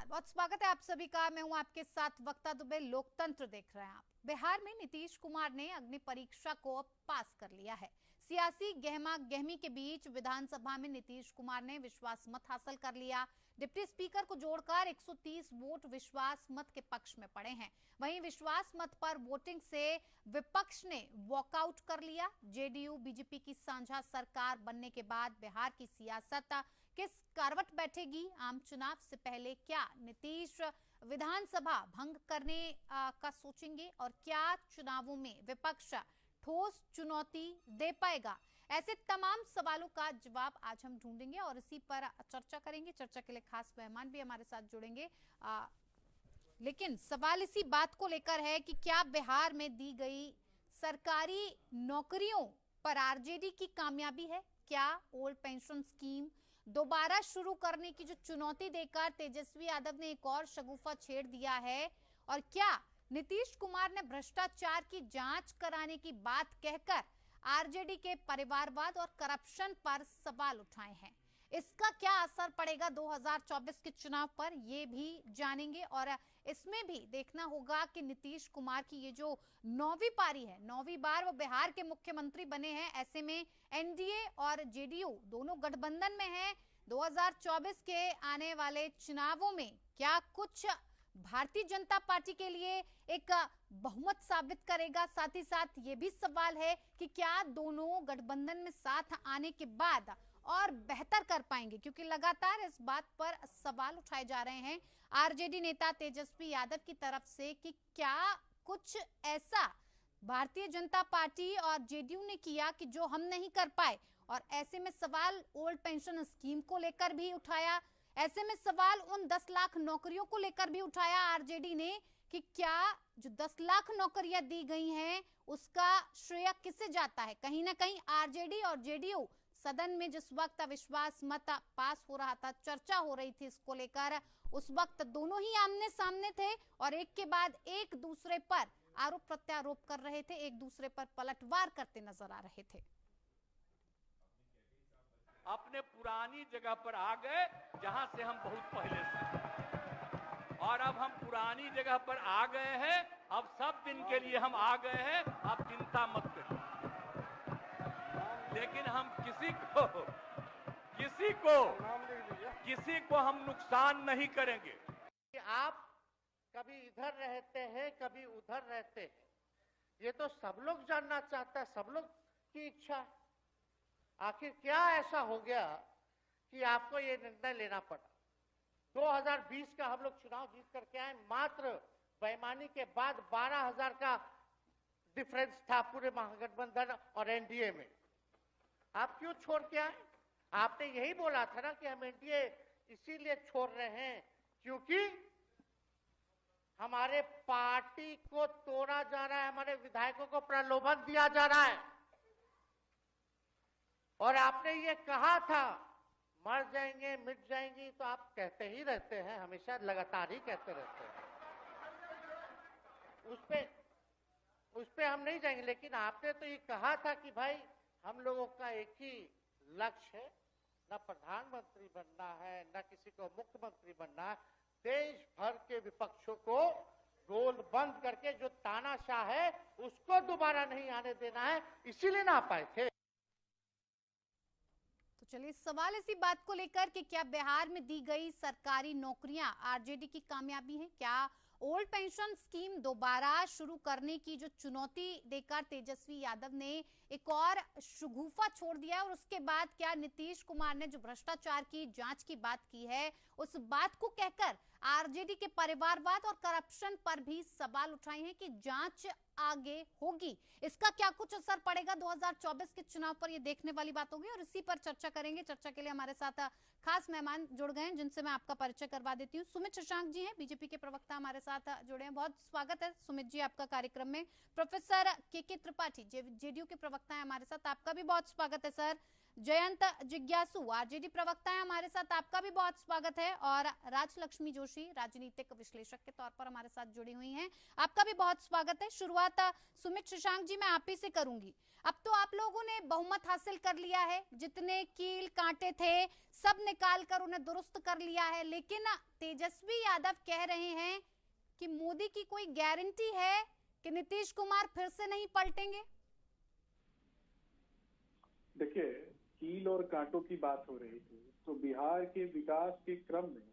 बहुत स्वागत है आप सभी का। मैं हूं आपके साथ वक्ता दुबे। लोकतंत्र देख रहे हैं आप। बिहार में नीतीश कुमार ने अग्नि परीक्षा को पास कर लिया है। सियासी गहमा गहमी के बीच विधानसभा में नीतीश कुमार ने विश्वास मत हासिल कर लिया। डिप्टी स्पीकर को जोड़कर 130 वोट विश्वास मत के पक्ष में पड़े हैं। वहीं विश्वास मत पर वोटिंग से विपक्ष ने वॉकआउट कर लिया। जेडीयू बीजेपी की साझा सरकार बनने के बाद बिहार की सियासत किस करवट बैठेगी? आम चुनाव से पहले क्या नीतीश विधानसभा भंग करने का सोचेंगे और क्या चुनावों में विपक्ष ठोस चुनौती दे पाएगा? ऐसे तमाम सवालों का जवाब आज हम ढूंढेंगे और इसी पर चर्चा करेंगे। चर्चा के लिए खास मेहमान भी हमारे साथ जुड़ेंगे। लेकिन सवाल इसी बात को लेकर है कि क्या बिहार में दी गई सरकारी नौकरियों पर आरजेडी की कामयाबी है? क्या ओल्ड पेंशन स्कीम दोबारा शुरू करने की जो चुनौती देकर तेजस्वी यादव ने एक और शगुफा छेड़ दिया है? और क्या नीतीश कुमार ने भ्रष्टाचार की जांच कराने की बात कहकर आरजेडी के परिवारवाद और करप्शन पर सवाल उठाए हैं? इसका क्या असर पड़ेगा 2024 के चुनाव पर, ये भी जानेंगे। और इसमें भी देखना होगा कि नीतीश कुमार की ये जो 9वीं पारी है, 9वीं बार वो बिहार के मुख्यमंत्री बने हैं। ऐसे में एनडीए और जेडीयू दोनों गठबंधन में हैं। 2024 के आने वाले चुनावों में क्या कुछ भारतीय जनता पार्टी के लिए एक बहुमत साबित करेगा? साथ ही साथ ये भी सवाल है कि क्या दोनों गठबंधन में साथ आने के बाद और बेहतर कर पाएंगे, क्योंकि लगातार इस बात पर सवाल उठाए जा रहे हैं आरजेडी नेता तेजस्वी यादव की तरफ से कि क्या कुछ ऐसा भारतीय जनता पार्टी और जेडीयू ने किया कि जो हम नहीं कर पाए। और ऐसे में सवाल ओल्ड पेंशन स्कीम को लेकर भी उठाया। ऐसे में सवाल उन 10 लाख नौकरियों को लेकर भी उठाया आरजेडी ने कि क्या जो 10 लाख नौकरियां दी गई हैं उसका श्रेय किसे जाता है? कहीं ना कहीं आरजेडी और जेडीयू सदन में जिस वक्त अविश्वास मत पास हो रहा था, चर्चा हो रही थी इसको लेकर, उस वक्त दोनों ही आमने सामने थे और एक के बाद एक दूसरे पर आरोप प्रत्यारोप कर रहे थे, एक दूसरे पर पलटवार करते नजर आ रहे थे। अपने पुरानी जगह पर आ गए जहां से हम बहुत पहले से, और अब हम पुरानी जगह पर आ गए हैं। अब सब दिन के लिए हम आ गए हैं, आप चिंता मत करिए। लेकिन हम किसी को हम नुकसान नहीं करेंगे। आप कभी इधर रहते हैं, कभी उधर रहते हैं, ये तो सब लोग जानना चाहता है, सब लोग की इच्छा है। आखिर क्या ऐसा हो गया कि आपको ये निर्णय लेना पड़ा? 2020 का हम लोग चुनाव जीत करके आए, मात्र बेईमानी के बाद 12,000 का डिफरेंस था पूरे महागठबंधन और एनडीए में। आप क्यों छोड़ के आए? आपने यही बोला था ना कि हम एनडीए इसीलिए छोड़ रहे हैं क्योंकि हमारे पार्टी को तोड़ा जा रहा है, हमारे विधायकों को प्रलोभन दिया जा रहा है। और आपने ये कहा था मर जाएंगे मिट जाएंगी, तो आप कहते ही रहते हैं, हमेशा लगातार ही कहते रहते हैं। उस पे हम नहीं जाएंगे, लेकिन आपने तो ये कहा था कि भाई हम लोगों का एक ही लक्ष्य है, न प्रधानमंत्री बनना है, न किसी को मुख्यमंत्री बनना है। देश भर के विपक्षों को गोल बंद करके जो तानाशाह है उसको दोबारा नहीं आने देना है, इसीलिए ना पाए थे। तो चलिए, सवाल इसी बात को लेकर कि क्या बिहार में दी गई सरकारी नौकरियां आरजेडी की कामयाबी है? क्या ओल्ड पेंशन स्कीम दोबारा शुरू करने की जो चुनौती देकर तेजस्वी यादव ने एक और शगुफा छोड़ दिया? और उसके बाद क्या नीतीश कुमार ने जो भ्रष्टाचार की जांच की बात की है उस बात को कहकर आरजेडी के परिवारवाद और करप्शन पर भी सवाल उठाए हैं कि जांच आगे होगी? इसका क्या कुछ असर पड़ेगा 2024 के चुनाव पर, ये देखने वाली बात होगी और इसी पर चर्चा करेंगे। चर्चा के लिए हमारे साथ खास मेहमान जुड़ गए हैं जिनसे मैं आपका परिचय करवा देती हूँ। सुमित शशांक जी हैं, बीजेपी के प्रवक्ता, हमारे साथ जुड़े हैं। बहुत स्वागत है सुमित जी आपका कार्यक्रम में। प्रोफेसर के त्रिपाठी जेडीयू के प्रवक्ता है हमारे साथ, आपका भी बहुत स्वागत है सर। जयंत जिज्ञासु आरजेडी प्रवक्ता है हमारे साथ, आपका भी बहुत स्वागत है। और राजलक्ष्मी जोशी राजनीतिक विश्लेषक के तौर पर हमारे साथ जुड़ी हुई हैं, आपका भी बहुत स्वागत है। शुरुआत सुमित शशांक जी मैं आप ही से करूंगी। अब तो आप लोगों ने बहुमत हासिल कर लिया है, जितने कील कांटे थे सब निकाल कर उन्हें दुरुस्त कर लिया है, लेकिन तेजस्वी यादव कह रहे हैं कि मोदी की कोई गारंटी है कि नीतीश कुमार फिर से नहीं पलटेंगे? देखिए, कील और कांटों की बात हो रही थी, तो बिहार के विकास के क्रम में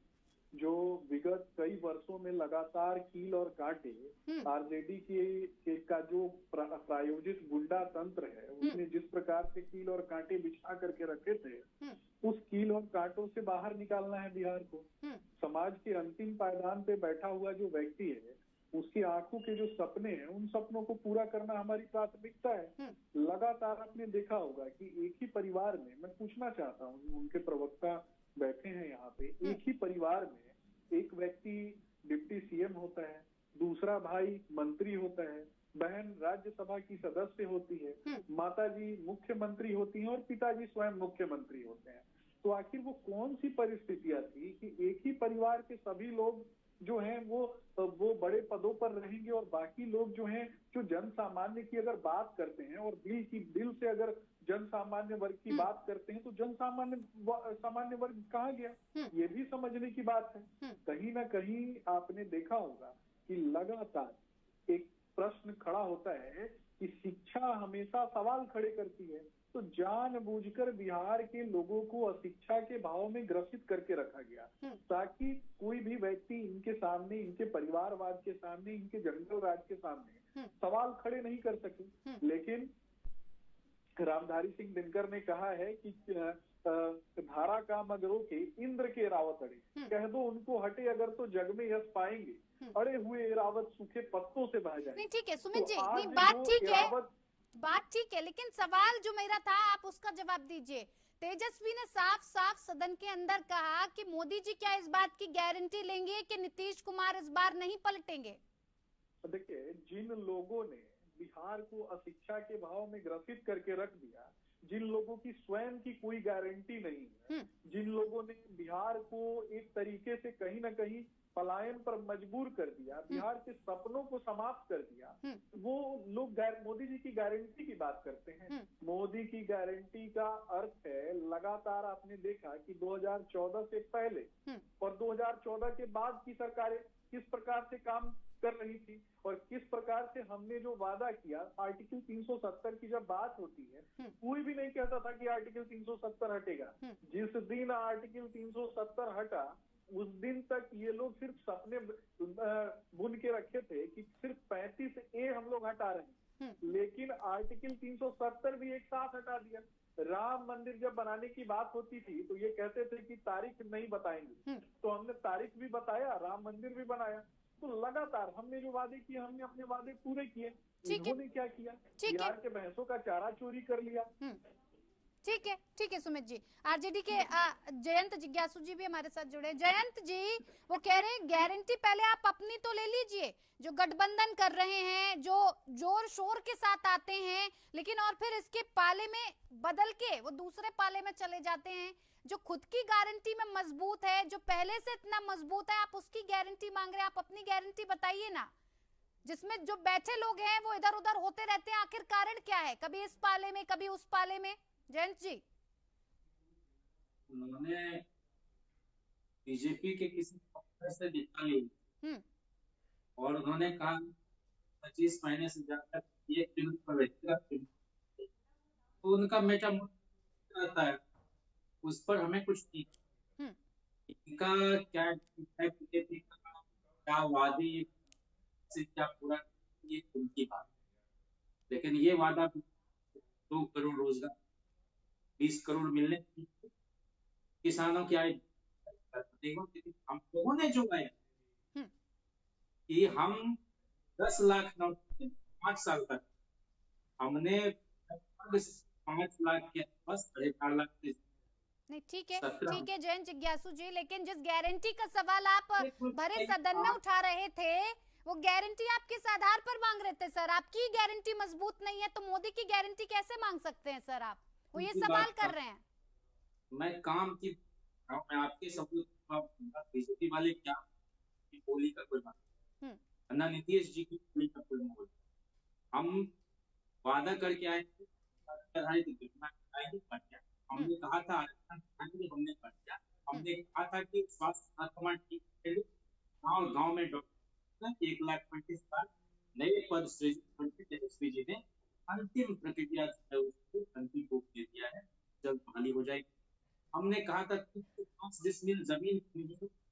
जो विगत कई वर्षों में लगातार कील और कांटे आरजेडी के का जो प्रायोजित गुंडा तंत्र है, उसने जिस प्रकार से कील और कांटे बिछा करके रखे थे, उस कील और कांटों से बाहर निकालना है बिहार को। समाज के अंतिम पायदान पे बैठा हुआ जो व्यक्ति है, उसकी आंखों के जो सपने हैं, उन सपनों को पूरा करना हमारी प्राथमिकता है। लगातार आपने देखा होगा कि एक ही परिवार में, मैं पूछना चाहता हूँ, उनके प्रवक्ता बैठे हैं यहाँ पे, एक ही परिवार में एक व्यक्ति डिप्टी सीएम होता है, दूसरा भाई मंत्री होता है, बहन राज्यसभा की सदस्य होती है, माताजी मुख्यमंत्री होती हैं और पिताजी स्वयं मुख्यमंत्री होते हैं। तो आखिर वो कौन सी परिस्थितियां थी कि एक ही परिवार के सभी लोग जो हैं वो बड़े पदों पर रहेंगे और बाकी लोग जो हैं, जो जन सामान्य की अगर बात करते हैं और दिल से अगर जन सामान्य वर्ग की बात करते हैं, तो सामान्य वर्ग कहाँ गया, ये भी समझने की बात है। कहीं ना कहीं आपने देखा होगा कि लगातार एक प्रश्न खड़ा होता है कि शिक्षा हमेशा सवाल खड़े करती है, तो जानबूझकर बिहार के लोगों को अशिक्षा के भाव में ग्रसित करके रखा गया ताकि कोई भी व्यक्ति इनके सामने, इनके परिवारवाद के सामने, इनके जंगल राज के सामने सवाल खड़े नहीं कर सके। लेकिन रामधारी सिंह दिनकर ने कहा है कि धारा का मगरों के इंद्र के रावत अड़े, कह दो उनको हटे अगर तो जग में यश पाएंगे, अड़े हुए रावत सूखे पत्तों से बह जाएंगे। नहीं ठीक है सुमित जी, नहीं बात ठीक है, लेकिन सवाल जो मेरा था आप उसका जवाब दीजिए। तेजस्वी ने साफ साफ सदन के अंदर कहा कि मोदी जी क्या इस बात की गारंटी लेंगे कि नीतीश कुमार इस बार नहीं पलटेंगे? देखिए, जिन लोगों ने बिहार को अशिक्षा के भाव में ग्रसित करके रख दिया, जिन लोगों की स्वयं की कोई गारंटी नहीं है, जिन लोगों ने बिहार को एक तरीके से कहीं ना कहीं पलायन पर मजबूर कर दिया, बिहार के सपनों को समाप्त कर दिया, वो लोग मोदी जी की गारंटी की बात करते हैं। मोदी की गारंटी का अर्थ है, लगातार आपने देखा कि 2014 से पहले और 2014 के बाद की सरकारें किस प्रकार से काम कर रही थी और किस प्रकार से हमने जो वादा किया। आर्टिकल 370 की जब बात होती है, कोई भी नहीं कहता था कि आर्टिकल 370 हटेगा। जिस दिन आर्टिकल 370 हटा, उस दिन तक ये लोग सिर्फ सपने बुन के रखे थे कि सिर्फ 35A हम लोग हटा रहे हैं, लेकिन आर्टिकल 370 भी एक साथ हटा दिया। राम मंदिर जब बनाने की बात होती थी तो ये कहते थे कि तारीख नहीं बताएंगे, तो हमने तारीख भी बताया, राम मंदिर भी बनाया। तो लगातार हमने जो वादे किए, हमने अपने वादे पूरे किए। इन्होंने क्या किया, बिहार के भैंसों का चारा चोरी कर लिया। ठीक है सुमित जी। आरजेडी के जयंत जिज्ञासु जी भी हमारे साथ जुड़े। जयंत जी, वो कह रहे हैं गारंटी पहले आप अपनी तो ले लीजिए, जो गठबंधन कर रहे हैं, जो जोर शोर के साथ आते हैं, लेकिन और फिर इसके पाले में बदल के वो दूसरे पाले में चले जाते हैं। जो खुद की गारंटी में मजबूत है, जो पहले से इतना मजबूत है, आप उसकी गारंटी मांग रहे हैं। आप अपनी गारंटी बताइए ना, जिसमें जो बैठे लोग हैं वो इधर उधर होते रहते हैं। आखिर कारण क्या है, कभी इस पाले में कभी उस पाले में? जयंत जी, उन्होंने बीजेपी के किसी पक्ष से जिता ली और उन्होंने कहा 25 महीने से ज्यादा ये चुनाव पर व्यक्तिगत चुनाव, तो उनका मेटा रहता है, उस पर हमें कुछ नहीं। इनका क्या बीजेपी का क्या वादी से क्या पूरा, ये उनकी बात, लेकिन ये वादा 2 करोड़ रोजगार, 20 करोड़ मिलने किसानों की आय, हम लोगों ने जो है कि हम 10 लाख 5 साल तक हमने 5 लाख के आसपास 4.5 लाख। नहीं ठीक है जयंत जिज्ञासु जी, लेकिन जिस गारंटी का सवाल आप भरे सदन में उठा रहे थे, वो गारंटी आप किस आधार पर मांग रहे थे सर? आपकी गारंटी मजबूत नहीं है तो मोदी की गारंटी कैसे मांग सकते हैं सर आप? वो ये की सवाल बात कर रहे हैं। मैं काम की, मैं आपके सबूत बीजेपी वाले क्या की बोली का कोई बात, ना नीतीश जी की बोली का कोई बोल। हम वादा करके आए थे, हमने कहा था हमने कर दिया। हमने कहा था कि स्वास्थ्य कमांड ठीक है, गाँव गाँव में डॉक्टर 1,35,000 नए पद सृजित एसपी जी ने अंतिम प्रक्रिया उसको अंतिम रूप दे दिया है, जल्द बहाली हो जाएगी। हमने कहा था कि 5 डिसमिल जमीन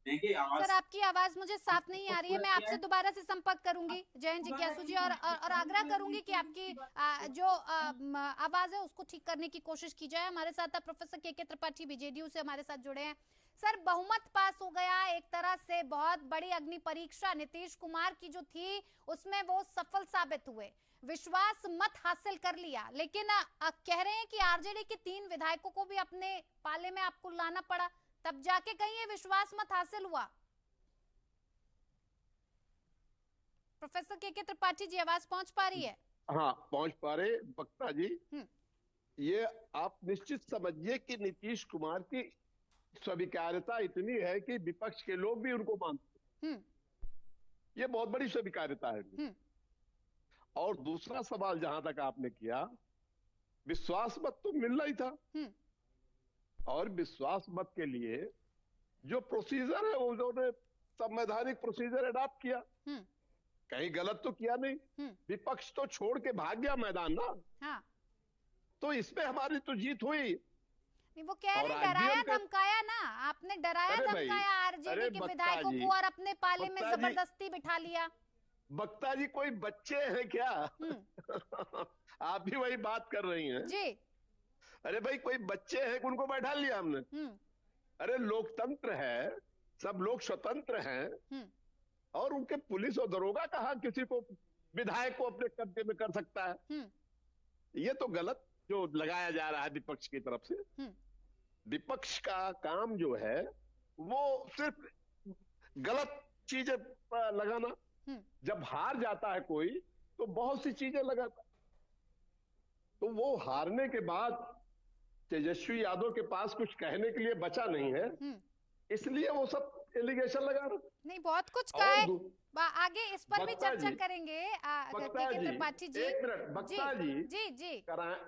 देंगे आवास। सर आपकी आवाज मुझे साफ नहीं आ रही है, मैं आपसे दोबारा से संपर्क करूंगी जयंत जिज्ञासु जी, और आग्रह करूंगी कि आपकी जो आवाज है उसको ठीक करने की कोशिश की जाए। हमारे साथ प्रोफेसर के त्रिपाठी बीजेडीयू से हमारे साथ जुड़े हैं। सर बहुमत पास हो गया, एक तरह से बहुत बड़ी अग्नि परीक्षा नीतीश कुमार की जो थी उसमें वो सफल साबित हुए, विश्वास मत हासिल कर लिया, लेकिन कह रहे हैं कि आरजेडी के 3 विधायकों को भी अपने पाले में आपको लाना पड़ा, तब जाके कहीं ये विश्वास मत हासिल हुआ। प्रोफेसर के त्रिपाठी जी आवाज पहुंच पा रही है? हाँ पहुंच पा रहे वक्ता जी। ये आप निश्चित समझिए कि नीतीश कुमार की स्वीकार्यता इतनी है कि विपक्ष के लोग भी उनको मानते हैं। ये बहुत बड़ी स्वीकार्यता है। और दूसरा सवाल जहां तक आपने किया, विश्वास मत तो मिलना ही था, और विश्वास मत के लिए जो प्रोसीजर है वो उन्होंने संवैधानिक प्रोसीजर अडॉप्ट किया, कहीं गलत तो किया नहीं। विपक्ष तो छोड़ के भाग गया मैदान ना। हाँ। तो इसमें हमारी तो जीत हुई। नहीं वो कह रहे डराया धमकाया ना, आपने डराया धमकाया आरजेडी के विधायकों को और अपने पाले में जबरदस्ती बिठा लिया। वक्ता जी कोई बच्चे हैं क्या? आप भी वही बात कर रही हैं जी। अरे भाई कोई बच्चे हैं कि उनको बैठा लिया हमने? अरे लोकतंत्र है, सब लोग स्वतंत्र हैं, और उनके पुलिस और दरोगा कहाँ किसी को विधायक को अपने कब्जे में कर सकता है? ये तो गलत जो लगाया जा रहा है विपक्ष की तरफ से। विपक्ष का काम जो है वो सिर्फ गलत चीजें लगाना। जब हार जाता है कोई तो बहुत सी चीजें लगाता, तो वो हारने के बाद तेजस्वी यादव के पास कुछ कहने के लिए बचा नहीं है, इसलिए वो सब एलिगेशन लगा रहा। नहीं बहुत कुछ कहा है, आगे इस पर भी चर्चा करेंगे। त्रिपाठी जी एक मिनट वक्ता जी। जी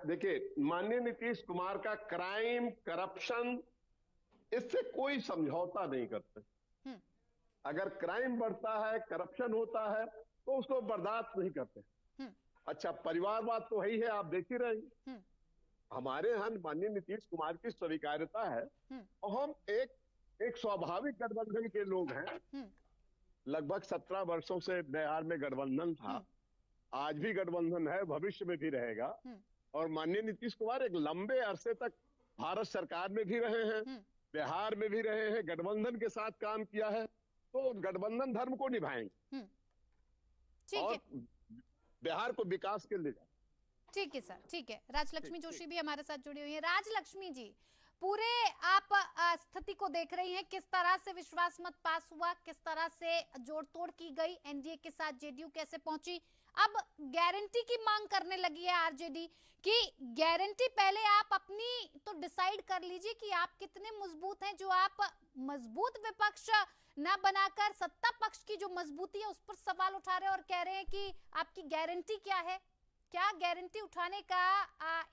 देखिए माननीय नीतीश कुमार का क्राइम करप्शन इससे कोई समझौता नहीं करते। अगर क्राइम बढ़ता है, करप्शन होता है तो उसको बर्दाश्त नहीं करते। अच्छा परिवारवाद तो वही है, आप देख ही रहे हैं। हमारे यहाँ माननीय नीतीश कुमार की स्वीकार्यता है, और हम एक स्वाभाविक गठबंधन के लोग हैं। लगभग 17 वर्षों से बिहार में गठबंधन था, आज भी गठबंधन है, भविष्य में भी रहेगा। और माननीय नीतीश कुमार एक लंबे अरसे तक भारत सरकार में भी रहे हैं, बिहार में भी रहे हैं, गठबंधन के साथ काम किया है, तो गठबंधन धर्म को निभाएंगे और बिहार को विकास के लिए। ठीक है सर, ठीक है। राजलक्ष्मी जोशी भी हमारे साथ जुड़ी हुई है। राजलक्ष्मी जी, पूरे आप स्थिति को देख रही हैं, किस तरह से विश्वास मत पास हुआ, किस तरह से जोड़ तोड़ की गई, एनडीए के साथ जेडीयू कैसे पहुंची, अब गारंटी की मांग करने लगी है आरजेडी की गारंटी। पहले आप अपनी तो डिसाइड कर लीजिए कि आप कितने मजबूत हैं, जो आप मजबूत विपक्ष ना बनाकर सत्ता पक्ष की जो मजबूती है उस पर सवाल उठा रहे हैं और कह रहे हैं कि आपकी गारंटी क्या है, क्या गारंटी उठाने का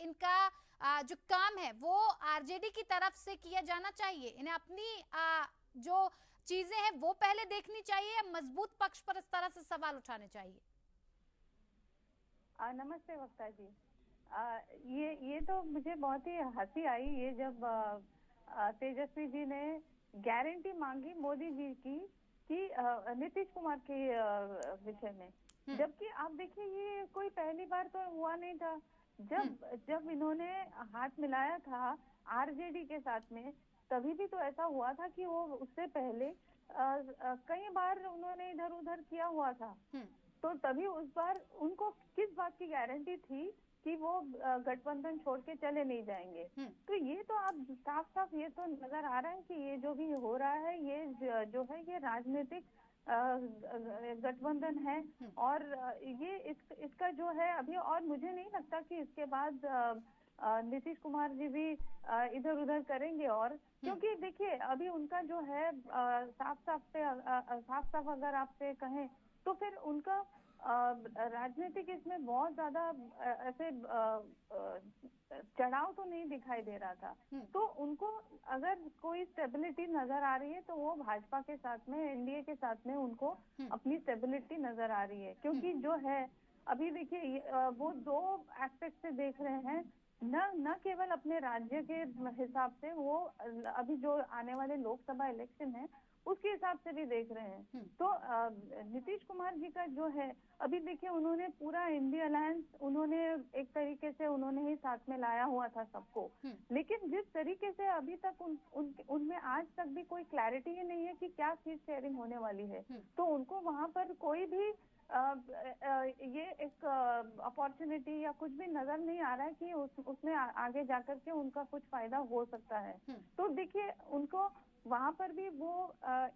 इनका जो काम है वो आरजेडी की तरफ से किया जाना चाहिए, इन्हें अपनी जो चीजें हैं वो पहले देखनी चाहिए या मजबूत पक्ष पर इस तरह से सवाल उठाने चाहिए? नमस्ते वक्ता जी। ये तो मुझे बहुत ही हंसी आई ये जब तेजस्वी जी ने गारंटी मांगी मोदी जी की कि नीतीश कुमार के विषय में, जबकि आप देखिए ये कोई पहली बार तो हुआ नहीं था। जब इन्होंने हाथ मिलाया था आरजेडी के साथ में, तभी भी तो ऐसा हुआ था कि वो उससे पहले कई बार उन्होंने इधर उधर किया हुआ था। तो तभी उस बार उनको किस बात की गारंटी थी कि वो गठबंधन छोड़ के चले नहीं जाएंगे। तो ये तो आप साफ साफ ये तो नजर आ रहा है कि ये जो भी हो रहा है ये जो है ये राजनीतिक गठबंधन है, और ये इसका जो है अभी, और मुझे नहीं लगता कि इसके बाद नीतीश कुमार जी भी इधर उधर करेंगे। और क्योंकि देखिए अभी उनका जो है साफ साफ अगर आपसे कहें तो फिर उनका राजनीतिक इसमें बहुत ज्यादा ऐसे चढ़ाव तो नहीं दिखाई दे रहा था। तो उनको अगर कोई स्टेबिलिटी नजर आ रही है तो वो भाजपा के साथ में, एनडीए के साथ में उनको अपनी स्टेबिलिटी नजर आ रही है। क्योंकि जो है अभी देखिए वो दो एस्पेक्ट से देख रहे हैं, न केवल अपने राज्य के हिसाब से, वो अभी जो आने वाले लोकसभा इलेक्शन है उसके हिसाब से भी देख रहे हैं। तो नीतीश कुमार जी का जो है अभी देखिए उन्होंने पूरा इंडिया अलायंस उन्होंने एक तरीके से उन्होंने ही साथ में लाया हुआ था सबको। लेकिन जिस तरीके से अभी तक उनमें आज तक भी कोई क्लैरिटी ही नहीं है कि क्या सीट शेयरिंग होने वाली है। तो उनको वहां पर कोई भी ये एक अपॉर्चुनिटी या कुछ भी नजर नहीं आ रहा है कि उसमें आगे जाकर के उनका कुछ फायदा हो सकता है। तो देखिए उनको वहां पर भी वो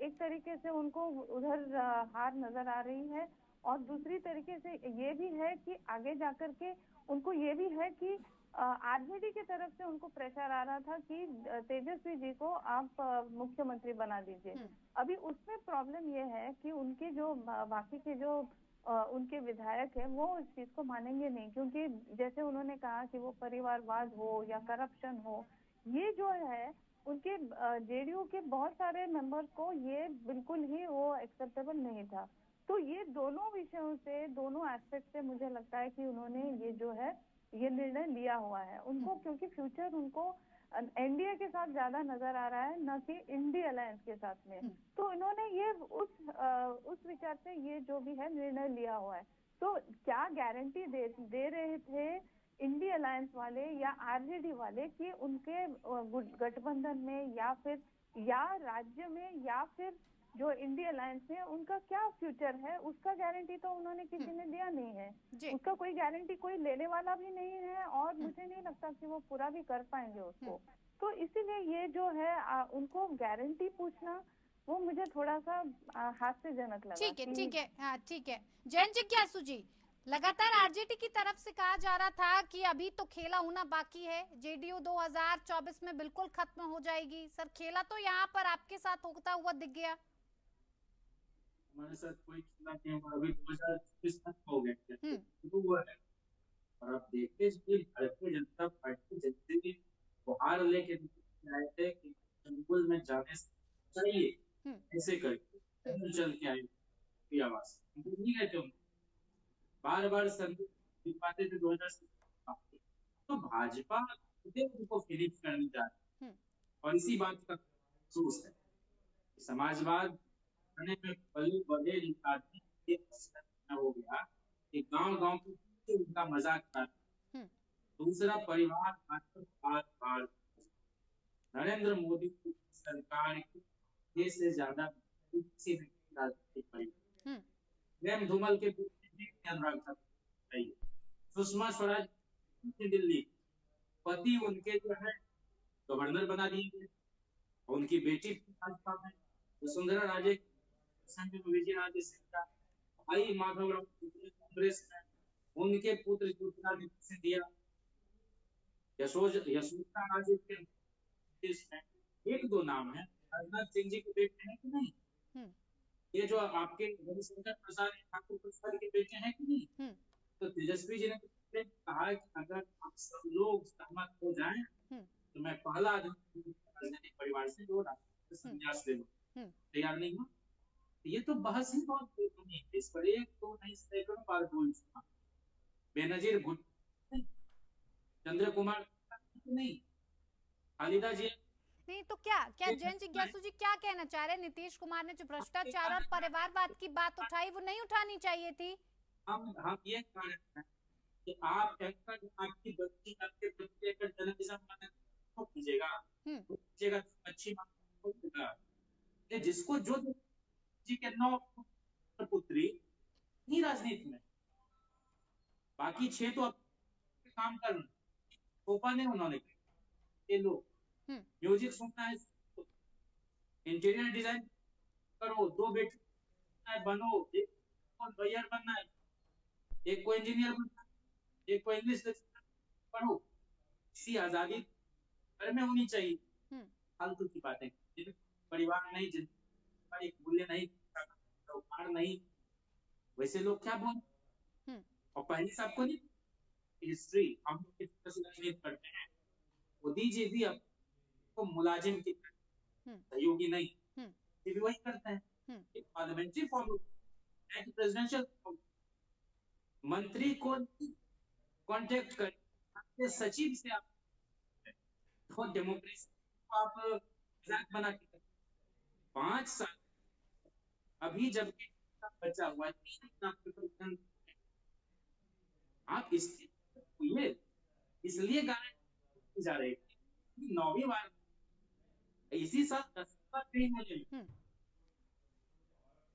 एक तरीके से उनको उधर हार नजर आ रही है। और दूसरी तरीके से ये भी है कि आगे जाकर के उनको ये भी है कि आरजेडी की तरफ से उनको प्रेशर आ रहा था कि तेजस्वी जी को आप मुख्यमंत्री बना दीजिए। अभी उसमें प्रॉब्लम ये है कि उनके जो बाकी के जो उनके विधायक है वो इस चीज को मानेंगे नहीं। क्योंकि जैसे उन्होंने कहा कि वो परिवारवाद हो या करप्शन हो, ये जो है उनके जेडीयू के बहुत सारे मेंबर्स को ये बिल्कुल ही वो एक्सेप्टेबल नहीं था। तो ये दोनों विषयों से, दोनों एस्पेक्ट से मुझे लगता है कि उन्होंने ये जो है ये निर्णय लिया हुआ है उनको। क्योंकि फ्यूचर उनको एनडीए के साथ ज्यादा नजर आ रहा है, न कि इंडिया अलायंस के साथ में। तो इन्होंने ये उस विचार से ये जो भी है निर्णय लिया हुआ है। तो क्या गारंटी दे रहे थे इंडिया अलायंस वाले या आरजेडी वाले कि उनके गठबंधन में या राज्य में या फिर जो इंडिया अलायंस में उनका क्या फ्यूचर है, उसका गारंटी तो उन्होंने किसी ने दिया नहीं है। उसका कोई गारंटी कोई लेने वाला भी नहीं है और मुझे नहीं लगता कि वो पूरा भी कर पाएंगे उसको। तो इसीलिए ये जो है उनको गारंटी पूछना वो मुझे थोड़ा सा हास्यजनक लगा। ठीक है हाँ ठीक है। जैन जिज्ञासु जी, लगातार आरजेडी की तरफ से कहा जा रहा था कि अभी तो खेला होना बाकी है, जेडीयू 2024 में बिल्कुल खत्म हो जाएगी। सर खेला तो यहाँ पर आपके साथ होता हुआ दिख गया। हमारे साथ कोई खेला नहीं हुआ, अभी 2024 खत्म हो गया तो हुआ है। और आप देखते हैं भारतीय जनता पार्टी जैसे भी बाहर लेके आए थे कि संकुल में जाने चाहिए ऐसे करके चल के आए आवाज नहीं गए थे। बार बार दिखवाते थे 2000 तो भाजपा उनको फिनिश करने जा रही। और इसी बात का अफसोस है समाजवाद में पले बड़े आदमी हो गया कि गांव के उनका मजाक कर। दूसरा परिवार बार नरेंद्र मोदी की सरकार की से ज्यादा किसी राजनीतिक परिवार प्रेम धूमल के अनुराग ठाकुर, सुषमा स्वराज दिल्ली, पति उनके जो है गवर्नर बना दिए गए। उनकी बेटी भाजपा में वसुंधरा राजे विजयराजे सिंधिया, भाई माधवराव कांग्रेस में, उनके पुत्र ज्योतिरादित्य सिंधिया, यशोधरा राजे के एक दो नाम है। राजनाथ सिंह जी के बेटे हैं कि नहीं? ये जो आपके रविशंकर प्रसाद ठाकुर प्रसाद के बेटे हैं कि नहीं? तो तेजस्वी जी ने कहा कि अगर आप सब लोग सहमत हो जाएं तो मैं पहला राजनीतिक परिवार से जो संन्यास ले लूं। तैयार नहीं हुआ। ये तो बहस ही बहुत बेतुकी है। इस पर एक तो नहीं सैकड़ों बार बोल चुका। बेनजीर भुट्टो, चंद्र कुमार नहीं, खालिदा जी नहीं। तो क्या जैन जिज्ञासु जी क्या कहना चाह रहे हैं? नीतीश कुमार ने जो भ्रष्टाचार और परिवारवाद की बात उठाई वो नहीं उठानी चाहिए थी। हम ये कह रहे हैं कि आप आपकी बच्ची आपके बच्चे का जन्मदिन कीजिएगा अच्छी बात होगा। जिसको जो जी के 9 पुत्री ही राजनीति में, बाकी 6 तो काम कर रहे ने उन्होंने ये लोग म्यूजिक सुनना है, इंटीरियर डिजाइन करो, 2 बेटे बनो, एक को लॉयर बनना है, एक को इंजीनियर बनना है, एक को इंग्लिश पढ़ो, इसी आजादी घर में होनी चाहिए। फालतू की बातें, जिन परिवार नहीं, जिन एक मूल्य नहीं, उपहार नहीं, वैसे लोग क्या बोल। और पहले से आपको नहीं हिस्ट्री हम लोग किस तरह से राजनीति करते हैं, मोदी जी भी आपको मुलाजिम की सहयोगी नहीं, ये भी वही करते हैं। पार्लियामेंट्री फॉर्म, प्रेसिडेंशियल मंत्री को कांटेक्ट कर सचिव से आप तो डेमोक्रेसी को आप मजाक बना के 5 साल अभी जब बचा हुआ 3 आप इसलिए गारंटी जा रहे थे 9वीं बार इसी साल 10 बार कहीं मिले।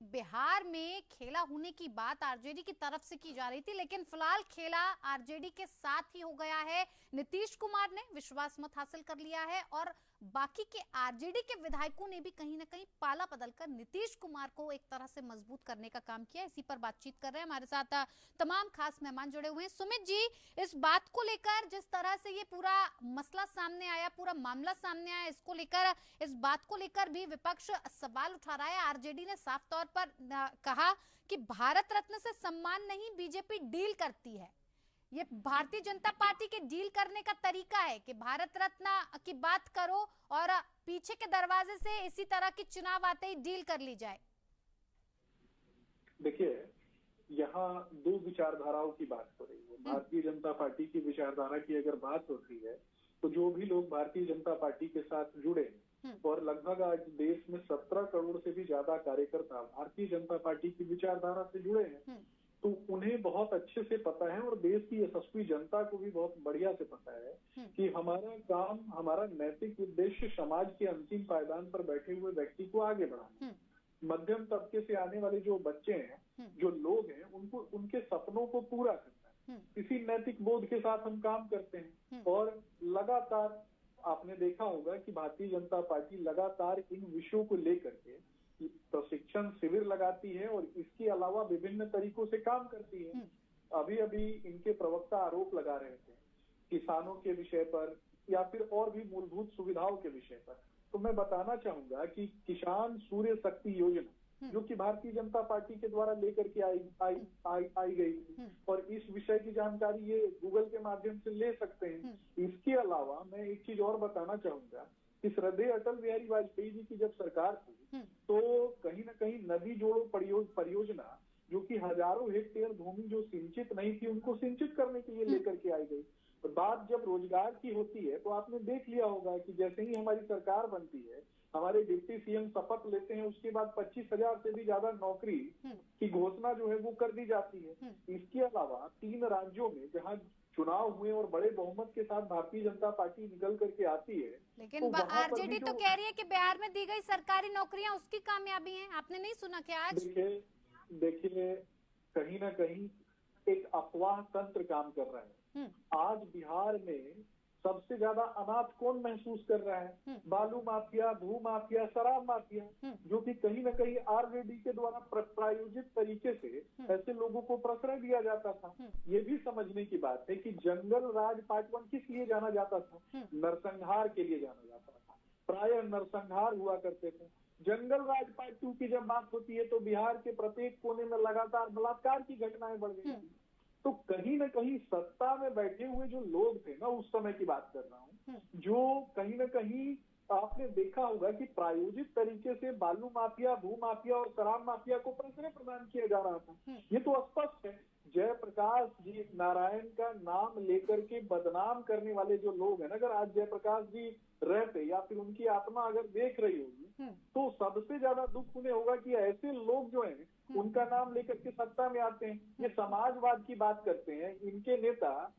बिहार में खेला होने की बात आरजेडी की तरफ से की जा रही थी, लेकिन फिलहाल खेला आरजेडी के साथ ही हो गया है। नीतीश कुमार ने विश्वास मत हासिल कर लिया है और बाकी के आरजेडी के विधायकों ने भी कहीं ना कहीं पाला बदलकर नीतीश कुमार को एक तरह से मजबूत करने का काम किया। इसी पर बातचीत कर रहे हैं, हमारे साथ तमाम खास मेहमान जुड़े हुए हैं। सुमित जी, इस बात को लेकर जिस तरह से ये पूरा मसला सामने आया, पूरा मामला सामने आया, इसको लेकर, इस बात को लेकर भी विपक्ष सवाल उठा रहा है। आरजेडी ने साफ तौर पर कहा कि भारत रत्न से सम्मान नहीं, बीजेपी डील करती है। ये भारतीय जनता पार्टी के डील करने का तरीका है कि भारत रत्न की बात करो और पीछे के दरवाजे से इसी तरह की चुनाव आते ही डील कर ली जाए। देखिए, यहाँ दो विचारधाराओं की बात हो रही है। भारतीय जनता पार्टी की विचारधारा की अगर बात होती है तो जो भी लोग भारतीय जनता पार्टी के साथ जुड़े और लगभग आज देश में 17 करोड़ से भी ज्यादा कार्यकर्ता भारतीय जनता पार्टी की विचारधारा से जुड़े हैं, तो उन्हें बहुत अच्छे से पता है और देश की यशस्वी जनता को भी बहुत बढ़िया से पता है कि हमारा काम, हमारा नैतिक उद्देश्य समाज के अंतिम पायदान पर बैठे हुए व्यक्ति को आगे बढ़ाना। मध्यम तबके से आने वाले जो बच्चे हैं, जो लोग हैं, उनको उनके सपनों को पूरा करना है। इसी नैतिक बोध के साथ हम काम करते हैं और लगातार आपने देखा होगा कि भारतीय जनता पार्टी लगातार इन विषयों को लेकर के प्रशिक्षण शिविर लगाती है और इसके अलावा विभिन्न तरीकों से काम करती है। अभी अभी इनके प्रवक्ता आरोप लगा रहे थे किसानों के विषय पर या फिर और भी मूलभूत सुविधाओं के विषय पर। तो मैं बताना चाहूंगा कि किसान सूर्य शक्ति योजना जो कि भारतीय जनता पार्टी के द्वारा लेकर के आई गई थी और इस विषय की जानकारी ये गूगल के माध्यम से ले सकते हैं। इसके अलावा मैं एक चीज और बताना चाहूंगा कि श्रद्धेय अटल बिहारी वाजपेयी जी की जब सरकार थी तो कहीं ना कहीं नदी जोड़ो परियोजना जो कि हजारों हेक्टेयर भूमि जो सिंचित नहीं थी उनको सिंचित करने के लिए लेकर के आई गई। तो बात जब रोजगार की होती है तो आपने देख लिया होगा कि जैसे ही हमारी सरकार बनती है, हमारे डिप्टी सीएम शपथ लेते हैं, उसके बाद 25,000 से भी ज्यादा नौकरी की घोषणा जो है वो कर दी जाती है। इसके अलावा 3 राज्यों में जहाँ चुनाव हुए और बड़े बहुमत के साथ भारतीय जनता पार्टी निकल करके आती है, लेकिन तो आरजेडी तो कह रही है कि बिहार में दी गई सरकारी नौकरियां उसकी कामयाबी है। आपने नहीं सुना क्या आज? देखिए कहीं ना कहीं एक अफवाह तंत्र काम कर रहा है। आज बिहार में सबसे ज्यादा अनाथ कौन महसूस कर रहा है? बालू माफिया, भू माफिया, शराब माफिया, जो कि कहीं ना कहीं आरजेडी के द्वारा प्रायोजित तरीके से ऐसे लोगों को प्रश्रय दिया जाता था। ये भी समझने की बात है कि जंगल राज पार्ट 1 किस लिए जाना जाता था? नरसंहार के लिए जाना जाता था। प्रायः नरसंहार हुआ करते थे। जंगल राज पार्ट 2 की जब बात होती है तो बिहार के प्रत्येक कोने में लगातार बलात्कार की घटनाएं बढ़ गई थी। तो कहीं ना कहीं सत्ता में बैठे हुए जो लोग थे ना, उस समय की बात कर रहा हूँ, जो कहीं ना कहीं आपने देखा होगा कि प्रायोजित तरीके से बालू माफिया, भू माफिया और शराब माफिया को प्रश्रय प्रदान किया जा रहा था। ये तो स्पष्ट है। जयप्रकाश जी नारायण का नाम लेकर के बदनाम करने वाले जो लोग हैं ना, अगर आज जयप्रकाश जी रहते या फिर उनकी आत्मा अगर देख रही होगी तो सबसे ज्यादा दुख उन्हें होगा कि ऐसे लोग जो हैं उनका नाम लेकर के सत्ता में आते हैं। ये समाजवाद की बात करते हैं। इनके नेता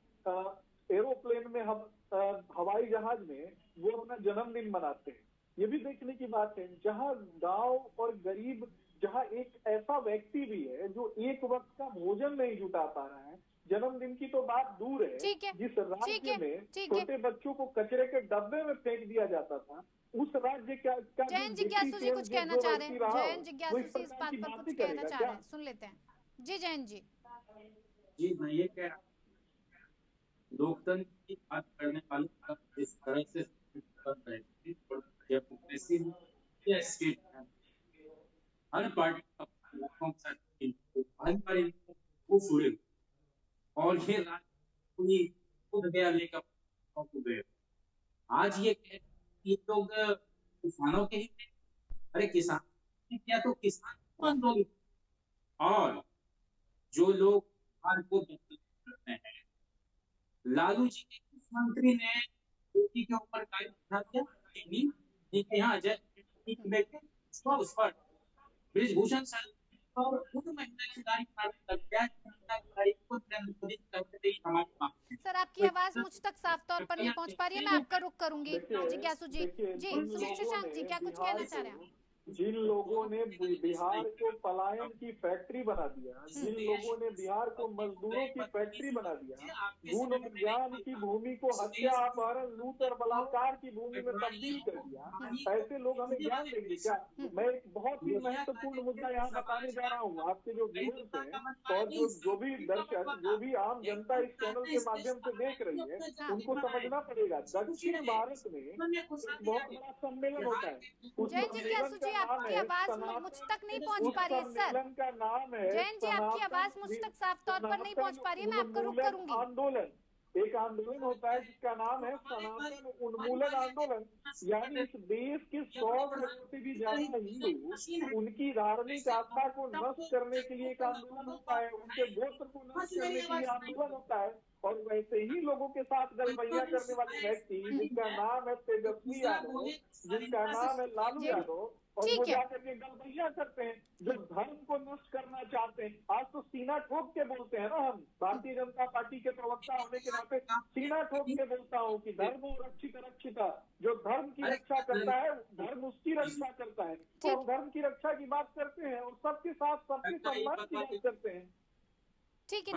एरोप्लेन में, हवाई जहाज में वो अपना जन्मदिन मनाते हैं। ये भी देखने की बात है। जहाँ गांव और गरीब, जहाँ एक ऐसा व्यक्ति भी है जो एक वक्त का भोजन नहीं जुटा पा रहा है, जन्मदिन की तो बात दूर है, जिस राज्य में छोटे बच्चों को कचरे के डब्बे में फेंक दिया जाता था, उस राज्य क्या जैन जिज्ञासु जी कुछ कहना चाह रहे हैं? जैन जिज्ञासु जी इस बात पर कुछ कहना चाह रहे हैं, सुन लेते हैं। जी जैन जी। जी मैं ये कह रहा लोकतंत्र की बात करने वालों का जिस तरह से कर रहे थे, डेमोक्रेसी या स्टेट हर पार्टी का लाखों के साथ हर बार इनको वो जुड़े और ये राजनीति खुद गया लेकर गए। आज ये कह ये लोग किसानों के ही थे। अरे किसान क्या तो किसान को आंदोलन और जो लोग बिहार को करते हैं, लालू जी के मुख्यमंत्री ने बेटी के ऊपर कायम बना दिया। यहाँ अजय बेटे उस पर ब्रिजभूषण सर और उन महिला खिलाड़ी सर, आपकी आवाज मुझ तक साफ तौर पर नहीं पहुंच पा रही है। मैं आपका रुख करूंगी जिज्ञासु जी। जी सुमित शशांक जी, क्या कुछ कहना चाह रहे हैं? जिन लोगों ने बिहार को पलायन की फैक्ट्री बना दिया, जिन लोगों ने बिहार को मजदूरों की फैक्ट्री बना दिया, गुण और ज्ञान की भूमि को हत्या, अपहरण, लूट और बलात्कार की भूमि में तब्दील कर दिया, ऐसे लोग हमें ज्ञान देंगे क्या? मैं एक बहुत ही महत्वपूर्ण मुद्दा यहाँ बताने जा रहा हूँ। आपके जो व्यूअर्स हैं और जो भी दर्शक, जो भी आम जनता इस चैनल के माध्यम से देख रही है, उनको समझना पड़ेगा दक्षिण भारत में एक बहुत बड़ा सम्मेलन होता है। आपकी आवाज मुझ तक नहीं पहुंच पा रही है सर। का नाम है जैन जी, आपकी आवाज मुझ तक साफ तौर पर नहीं पहुंच पा रही है। मैं आपका रुख करूंगी। आंदोलन, एक आंदोलन होता है जिसका नाम है सनातन उन्मूलन आंदोलन। यानी इस देश के 100 करोड़ से भी ज्यादा हिंदू उनकी धार्मिक आस्था को नष्ट करने के लिए एक आंदोलन होता है, उनके गोत्र को नष्ट करने के लिए आंदोलन होता है। और वैसे ही लोगों के साथ गलबैया करने वाले व्यक्ति जिनका नाम है तेजस्वी यादव, जिनका नाम है लालू यादव, और वो जाकर के गलबैया करते हैं, जो धर्म को नष्ट करना चाहते हैं। आज तो सीना ठोक के बोलते हैं ना, हम भारतीय जनता पार्टी के प्रवक्ता होने के नाते सीना ठोक के बोलता हूँ कि धर्म रक्षित रक्षिता, जो धर्म की रक्षा करता है धर्म उसकी रक्षा करता है। तो हम धर्म की रक्षा की बात करते हैं और सबके साथ सबके सम्मान की बात करते हैं। ठीक है,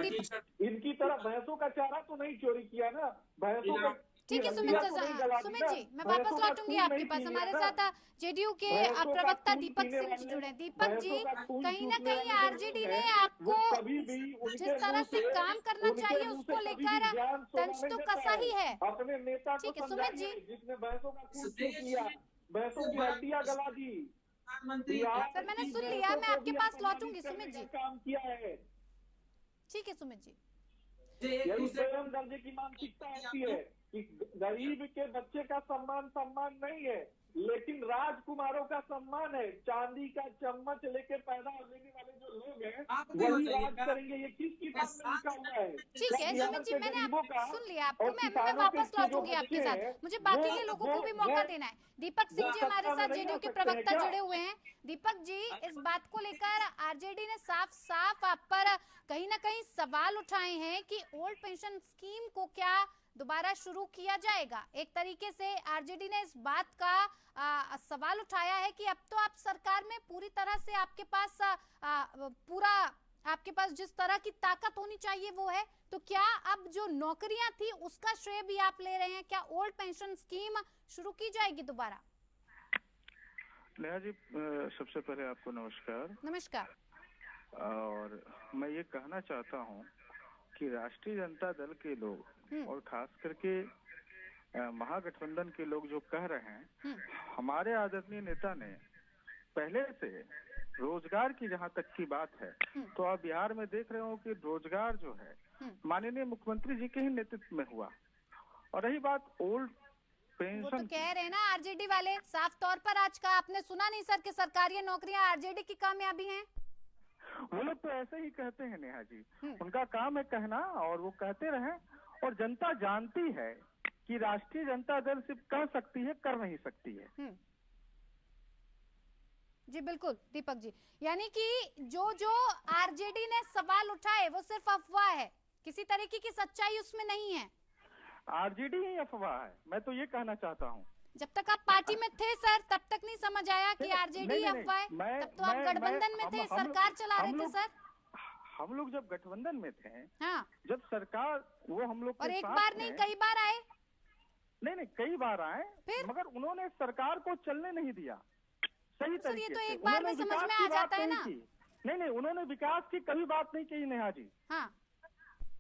इनकी तरह भैंसों का चारा तो नहीं चोरी किया ना, भैंसों का। ठीक है सुमित जी, मैं वापस लौटूंगी आपके पास। हमारे साथ जेडीयू के प्रवक्ता दीपक सिंह जी जुड़े। दीपक जी, कहीं ना कहीं आरजेडी ने आपको जिस तरह से काम करना चाहिए उसको लेकर तंज तो कसा ही है। अपने नेता ठीक है सुमित जी, जिसने भैंसों का खून किया, भैंसों की हड्डियां गला दी। सर मैंने सुन लिया, मैं आपके पास लौटूंगी सुमित जी। काम किया है। ठीक है सुमित जी, यही स्वयं दर्जे की मानसिकता होती है कि गरीब के बच्चे का सम्मान नहीं है, लेकिन राजकुमारों का सम्मान है। चांदी का चम्मच लेके पैदा लेने वाले जो लोग हैं वही राज करेंगे। ये किसकी बात में लिखा हुआ है? ठीक है सुमित जी, मैंने सुन लिया आपको। मैं वापस लौटूंगी आपके साथ। मुझे बाकी के लोगों को भी मौका देना है। दीपक सिंह जी हमारे साथ जेडीयू के प्रवक्ता जुड़े हुए हैं। दीपक जी, इस बात को लेकर आरजेडी ने साफ आप पर कहीं ना कहीं सवाल उठाए हैं कि ओल्ड पेंशन स्कीम को क्या दोबारा शुरू किया जाएगा। एक तरीके से आरजेडी ने इस बात का सवाल उठाया है कि अब तो आप सरकार में पूरी तरह से आपके पास जिस तरह की ताकत होनी चाहिए वो है, तो क्या अब जो नौकरियां थी उसका श्रेय भी आप ले रहे हैं? क्या ओल्ड पेंशन स्कीम शुरू की जाएगी दोबारा? नेहा जी, सबसे पहले आपको नमस्कार। नमस्कार। और मैं ये कहना चाहता हूँ कि राष्ट्रीय जनता दल के लोग और खास करके महागठबंधन के लोग जो कह रहे हैं, हमारे आदरणीय नेता ने पहले से रोजगार की जहाँ तक की बात है, तो आप बिहार में देख रहे हो कि रोजगार जो है माननीय मुख्यमंत्री जी के ही नेतृत्व में हुआ। और रही बात ओल्ड पेंशन, वो तो कह रहे हैं ना आरजेडी वाले साफ तौर पर। आज का आपने सुना नहीं सर कि सरकारी नौकरियां आरजेडी की कामयाबी हैं? वो लोग तो ऐसे ही कहते हैं नेहा जी, उनका काम है कहना और वो कहते रहे। और जनता जानती है कि राष्ट्रीय जनता दल सिर्फ कह सकती है, कर नहीं सकती है। जी बिल्कुल दीपक जी, यानी कि जो आरजेडी ने सवाल उठाए वो सिर्फ अफवाह है, किसी तरीके की सच्चाई उसमें नहीं है। आरजेडी ही अफवाह है, मैं तो ये कहना चाहता हूँ। जब तक आप पार्टी में थे सर तब तक नहीं समझ आया कि आरजेडी अफवाह है। तब तो आप गठबंधन में थे, सरकार चला रहे थे सर। हम लोग जब गठबंधन में थे, हाँ, जब सरकार वो हम लोग और एक बार नहीं कई बार आए। नहीं कई बार आए, मगर उन्होंने सरकार को चलने नहीं दिया सही तरीके से। ये तो एक बार में समझ में आ जाता है ना। नहीं उन्होंने विकास की कभी बात नहीं की नेहा जी। हाँ,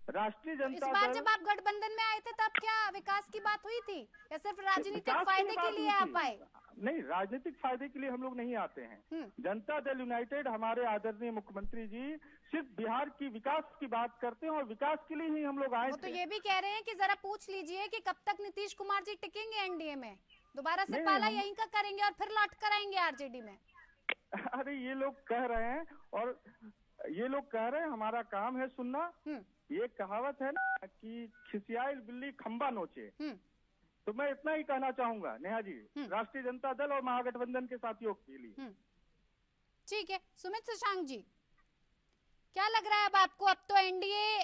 राष्ट्रीय इस जनता बार दल, जब आप गठबंधन में आए थे तब क्या विकास की बात हुई थी या सिर्फ राजनीतिक विकास की फायदे के बात लिए हुई आप थी। आए? नहीं, राजनीतिक फायदे के लिए हम लोग नहीं आते हैं। जनता दल यूनाइटेड, हमारे आदरणीय मुख्यमंत्री जी सिर्फ बिहार की विकास की बात करते हैं और विकास के लिए ही हम लोग आए वो तो थे। ये भी कह रहे हैं कि जरा पूछ लीजिए कि कब तक नीतीश कुमार जी टिकेंगे एनडीए में, दोबारा से नहीं, पाला हम- यहीं का करेंगे और फिर लौट कर आएंगे आरजेडी में? अरे ये लोग कह रहे हैं और ये लोग कह रहे हैं, हमारा काम है सुनना। ये कहावत है ना कि खिसियाई बिल्ली खंबा नोचे। तो मैं इतना ही कहना चाहूंगा नेहा जी, राष्ट्रीय जनता दल और महागठबंधन के साथियों के लिए। ठीक है, सुमित शशांक जी, क्या लग रहा है अब आपको? अब तो एनडीए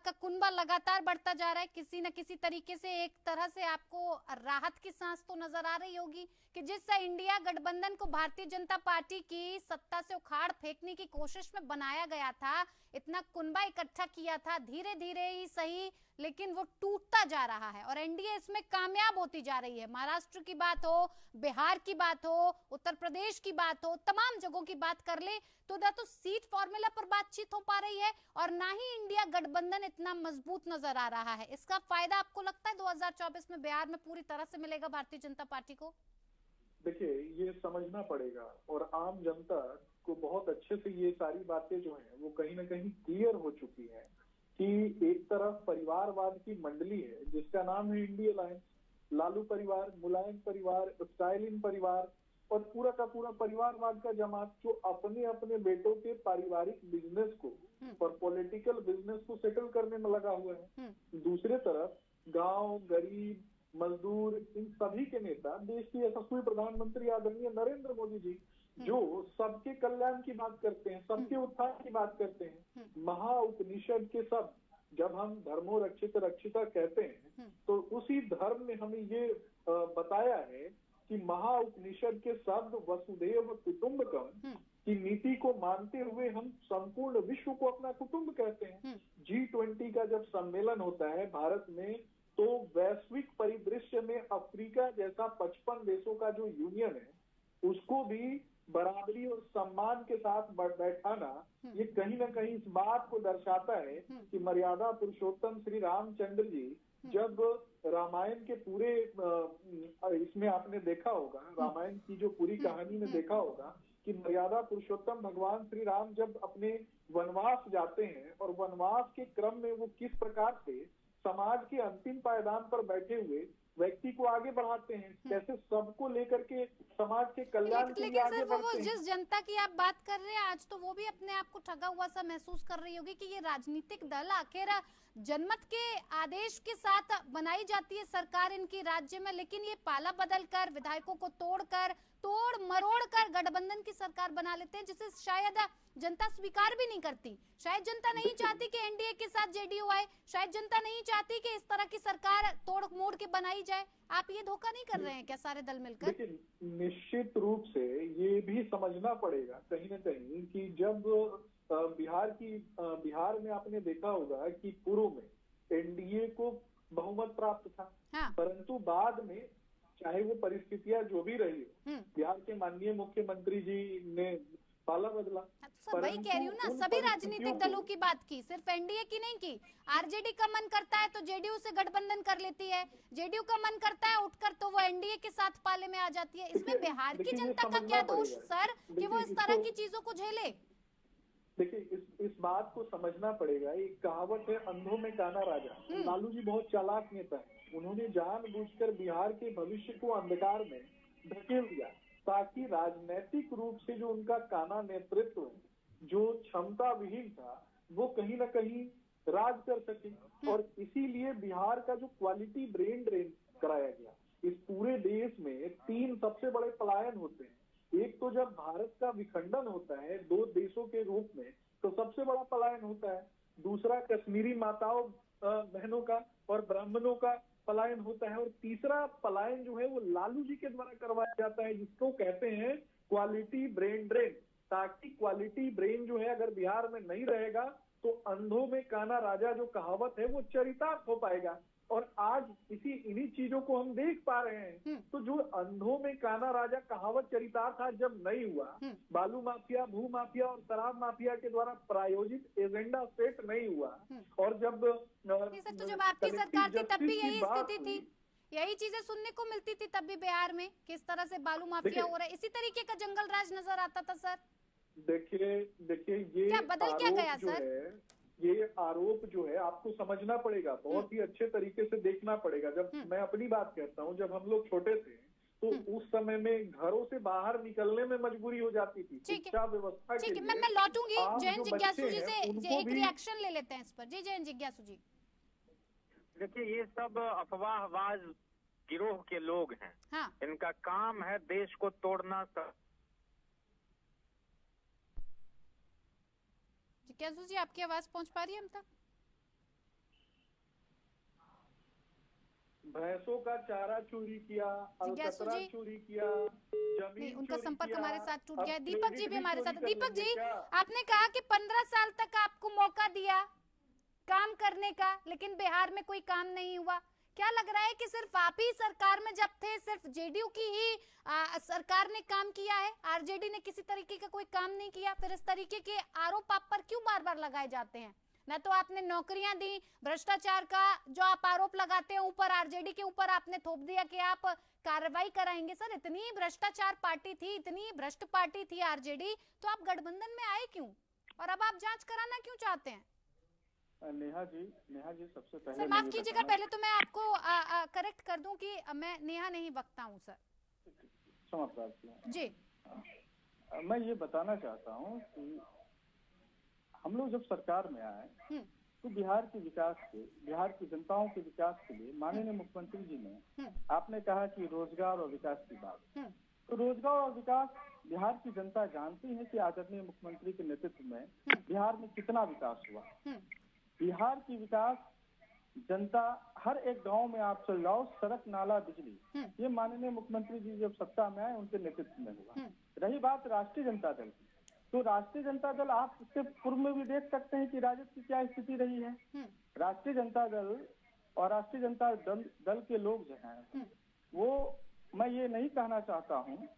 का कुनबा लगातार बढ़ता जा रहा है, किसी न किसी तरीके से एक तरह से आपको राहत की सांस तो नजर आ रही होगी कि जिस इंडिया गठबंधन को भारतीय जनता पार्टी की सत्ता से उखाड़ फेंकने की कोशिश में बनाया गया था, इतना कुनबा इकट्ठा किया था, धीरे धीरे ही सही लेकिन वो टूटता जा रहा है और एनडीए इसमें कामयाब होती जा रही है। महाराष्ट्र की बात हो, बिहार की बात हो, उत्तर प्रदेश की बात हो, तमाम जगहों की बात कर ले तो ना तो सीट फॉर्मूला पर बातचीत हो पा रही है और ना ही इंडिया गठबंधन इतना मजबूत नजर आ रहा है। इसका फायदा आपको लगता है 2024 में बिहार में पूरी तरह से मिलेगा भारतीय जनता पार्टी को? देखिए, ये समझना पड़ेगा और आम जनता को बहुत अच्छे से ये सारी बातें जो हैं वो कहीं ना कहीं क्लियर हो चुकी हैं कि एक तरफ परिवारवाद की मंडली है जिसका नाम है इंडिया अलायंस, लालू परिवार, मुलायम परिवार, स्टालिन परिवार और पूरा का पूरा परिवारवाद का जमात जो अपने अपने बेटों के पारिवारिक बिजनेस को और पॉलिटिकल बिजनेस को सेटल करने में लगा हुआ है। दूसरे तरफ गांव, गरीब, मजदूर, इन सभी के नेता, देश के यशस्वी प्रधानमंत्री आदरणीय नरेंद्र मोदी जी जो सबके कल्याण की बात करते हैं, सबके उत्थान की बात करते हैं। महा उपनिषद के सब, जब हम धर्मो रक्षित रक्षिता कहते हैं तो उसी धर्म में हमें ये बताया है कि महा उपनिषद के शब्द वसुधैव कुटुंबकम की नीति को मानते हुए हम संपूर्ण विश्व को अपना कुटुंब कहते हैं। G20 का जब सम्मेलन होता है भारत में तो वैश्विक परिदृश्य में अफ्रीका जैसा 55 देशों का जो यूनियन है उसको भी बराबरी और सम्मान के साथ बैठाना, ये कहीं ना कहीं इस बात को दर्शाता है कि मर्यादा पुरुषोत्तम श्री रामचंद्र जी जब रामायण के पूरे इसमें आपने देखा होगा, रामायण की जो पूरी कहानी में देखा होगा कि मर्यादा पुरुषोत्तम भगवान श्री राम जब अपने वनवास जाते हैं और वनवास के क्रम में वो किस प्रकार से समाज के अंतिम पायदान पर बैठे हुए व्यक्ति को आगे बढ़ाते हैं, कैसे सबको लेकर के समाज के कल्याण के लिए आगे बढ़ते हैं। जिस जनता की आप बात कर रहे हैं आज तो वो भी अपने आप को ठगा हुआ सा महसूस कर रही होगी कि ये राजनीतिक दल आखिर जनमत के आदेश के साथ बनाई जाती है सरकार इनकी राज्य में, लेकिन ये पाला बदल कर विधायकों को तोड़ मरोड़ कर गठबंधन की सरकार बना लेते हैं जिसे शायद जनता स्वीकार भी नहीं करती। शायद जनता नहीं चाहती कि एनडीए के साथ जेडीयू आए, शायद जनता नहीं चाहती कि इस तरह की सरकार तोड़ मोड़ के बनाई जाए। आप ये धोखा नहीं कर रहे हैं क्या सारे दल मिलकर? लेकिन निश्चित रूप से ये भी समझना पड़ेगा कहीं ना कहीं कि जब बिहार में आपने देखा होगा कि पूर्व में एनडीए को बहुमत प्राप्त था, परंतु बाद में चाहे वो परिस्थितियां जो भी रही हो, बिहार के माननीय मुख्यमंत्री जी ने पाला बदला। वही कह रही हूँ ना, सभी राजनीतिक दलों की बात की, सिर्फ एनडीए की नहीं की। आरजेडी का मन करता है तो जेडीयू से गठबंधन कर लेती है, जेडीयू का मन करता है उठकर तो वो एनडीए के साथ पाले में आ जाती है। इसमें बिहार की जनता का क्या दोष सर कि वो इस तरह की चीजों को झेले? देखिए, इस बात को समझना पड़ेगा। एक कहावत है, अंधों में काना राजा। लालू जी बहुत चालाक नेता है, उन्होंने जानबूझकर बिहार के भविष्य को अंधकार में धकेल दिया ताकि राजनीतिक रूप से जो उनका काना नेतृत्व जो क्षमता विहीन था वो कहीं ना कहीं राज कर सके। और इसीलिए बिहार का जो क्वालिटी ब्रेन ड्रेन कराया गया। इस पूरे देश में 3 सबसे बड़े पलायन होते हैं। एक तो जब भारत का विखंडन होता है 2 देशों के रूप में तो सबसे बड़ा पलायन होता है। दूसरा कश्मीरी माताओं बहनों का और ब्राह्मणों का पलायन होता है। और तीसरा पलायन जो है वो लालू जी के द्वारा करवाया जाता है, जिसको कहते हैं क्वालिटी ब्रेन ड्रेन। ताकि क्वालिटी ब्रेन जो है अगर बिहार में नहीं रहेगा तो अंधों में काना राजा जो कहावत है वो चरितार्थ हो पाएगा। और आज इन्हीं चीजों को हम देख पा रहे हैं। तो जो अंधों में काना राजा कहावत चरितार्थ आज जब नहीं हुआ, बालू माफिया, भू माफिया और शराब माफिया के द्वारा प्रायोजित एजेंडा सेट नहीं हुआ, और जब तो जब आपकी सरकार थी तब भी यही स्थिति थी, यही चीजें सुनने को मिलती थी तब भी बिहार में, किस तरह से बालू माफिया हो रहा है, इसी तरीके का जंगल राज नजर आता था सर। देखिए ये क्या बदल क्या गया सर? ये आरोप जो है आपको समझना पड़ेगा, बहुत ही अच्छे तरीके से देखना पड़ेगा। जब मैं अपनी बात कहता हूँ, जब हम लोग छोटे थे तो उस समय में घरों से बाहर निकलने में मजबूरी हो जाती थी शिक्षा व्यवस्था के लिए। मैं लौटूंगी जैन जिज्ञासु जी से, एक रिएक्शन ले लेते हैं इस पर। जी जैन जिज्ञासु जी। देखिए ये सब अफवाहबाज गिरोह के लोग हैं। हाँ। इनका काम है देश को तोड़ना। जिज्ञासु जी आपकी आवाज पहुंच पा रही है हम तक? भैंसों का चारा चोरी किया, अलकतरा चोरी किया, जमीन उनका संपर्क हमारे साथ टूट गया। दीपक जी भी हमारे साथ। दीपक जी, आपने कहा कि 15 साल तक आपको मौका दिया काम करने का, लेकिन बिहार में कोई काम नहीं हुआ। क्या लग रहा है कि सिर्फ आप ही सरकार में जब थे, सिर्फ जेडीयू की ही सरकार ने काम किया है, आरजेडी ने किसी तरीके का कोई काम नहीं किया? फिर इस तरीके के आरोप आप पर क्यों बार बार लगाए जाते हैं? न तो आपने नौकरियां दी, भ्रष्टाचार का जो आप आरोप लगाते हैं ऊपर आरजेडी के ऊपर आपने थोप दिया कि आप कार्रवाई कराएंगे। सर इतनी भ्रष्टाचार पार्टी थी, इतनी भ्रष्ट पार्टी थी आरजेडी, तो आप गठबंधन में आए क्यों, और अब आप जांच कराना क्यों चाहते हैं? नेहा जी सबसे पहले सर माफ कीजिएगा, पहले तो मैं आपको करेक्ट कर दूं कि मैं नेहा नहीं वक्ता हूं सर। क्षमा प्रार्थी जी। मैं ये बताना चाहता हूं कि हम लोग जब सरकार में आए तो बिहार के विकास के, बिहार की जनताओं के विकास के लिए माननीय मुख्यमंत्री जी ने, आपने कहा कि रोजगार और विकास की बात, तो रोजगार और विकास बिहार की जनता जानती है कि आदरणीय मुख्यमंत्री के नेतृत्व में बिहार में कितना विकास हुआ। बिहार की विकास जनता हर एक गांव में आप चल जाओ, सड़क नाला बिजली, ये माननीय मुख्यमंत्री जी जब सत्ता में आए उनके नेतृत्व में हुआ। रही बात राष्ट्रीय जनता दल की, तो राष्ट्रीय जनता दल आप इससे पूर्व में भी देख सकते हैं कि राजद की क्या स्थिति रही है। राष्ट्रीय जनता दल और राष्ट्रीय जनता दल के लोग जो हैं वो, मैं ये नहीं कहना चाहता हूँ,